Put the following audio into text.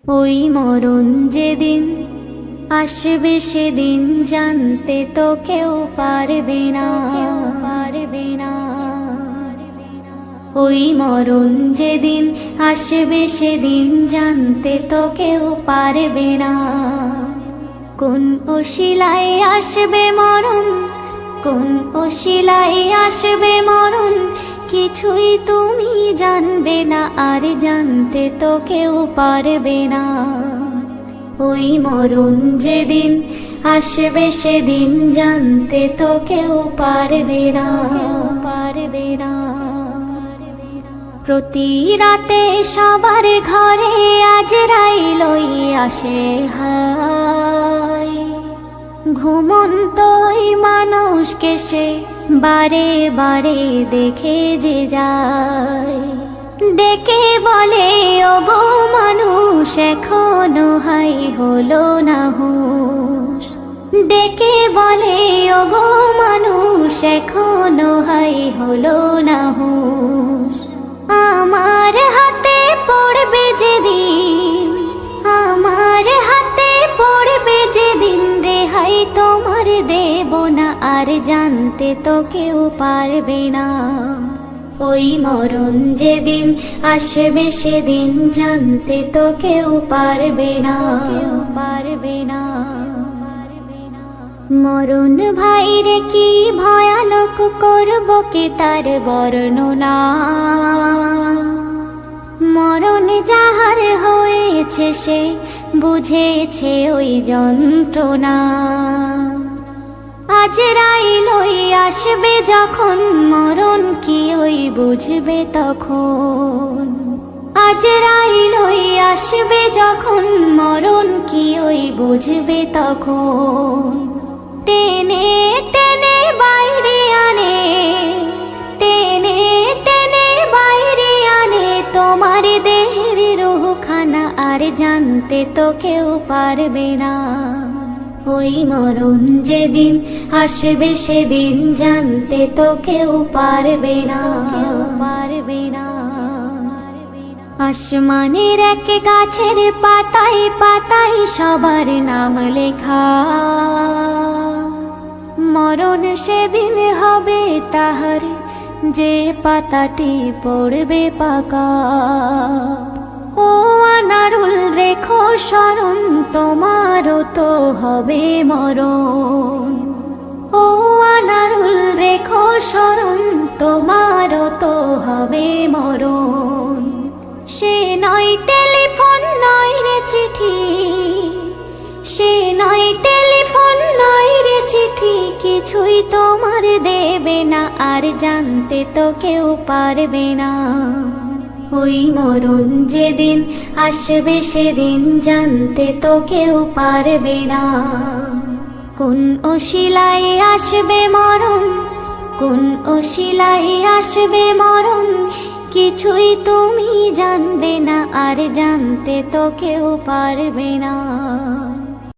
ওই মরণ যেদিন আসবে সেদিন জানতে তো কেউ পারবে না, পারবে না। ওই মরণ যেদিন আসবে সেদিন জানতে তো কেউ পারবে না। কোন অশিলায় আসবে মরণ, কোন অশিলায় আসবে মরণ, কিছুই তুমি জানবে না, আর জানতে তো কেউ পারবে না। ওই মরণ যেদিন আসবে সেদিন জানতে তো কেউ পারবে না, পারবে না। প্রতি রাতে সবার ঘরে আজরাইল আসে হায়, ঘুমন্তই মানুষকে সে বারে বারে দেখে যে যায়। ডেকে বলে ওগো মানুষ এখনো হাই হলো না হুঁশ, ডেকে বলে ওগো মানুষ এখনো হাই হলো না হুঁশ। আমার হাতে পড়বে যেদিন, আমার হাতে পড়বে যেদিন, রেহাই তোমার দেব না, আর জানতে তো কেউ পারবে না। ওই মরণ যেদিন আসবে সেদিন জানতে তো কেউ পারবে না, পারবে না। মরণ ভাইরে কি ভয়ানক করব কে তার বর্ণনা, মরণ যাহার হয়েছে সে বুঝেছে ওই যন্ত্রণা। আজরাইল আসবে যখন মরণ কি ওই বুঝবে তখন, আজরাইল আসবে যখন মরণ কি ওই বুঝবে তখন। টেনে টেনে বাইরে আনে, টেনে টেনে বাইরে আনে তোমার দেহের রুহখানা, আর জানতে তো কেউ পারবে না। ওই মরণ যেদিন আসবে সেদিন জানতে তো কেউ পারবে না, কেউ পারবে না। আসমানের এক গাছের পাতায় পাতায় সবার নাম লেখা, মরণ সেদিন হবে তাহার যে পাতাটি পড়বে পাকা। ও আনারুল রেখো স্মরণ তোমারও তো হবে মরণ, ও আনারুল রেখো স্মরণ তোমারও তো হবে মরণ। সে নয় টেলিফোন নয় রে চিঠি, সে নয় টেলিফোন নয় রে চিঠি, কিছুই তোমার দেবে না, আর জানতে তো কেউ পারবে না। ওই মরণ যেদিন আসবে সেদিন জানতে তো কেউ পারবে না। কোন অশিলায় আসবে মরণ, কোন অশিলায় আসবে মরণ, কিছুই তুমি জানবে না, আর জানতে তো কেউ পারবে না।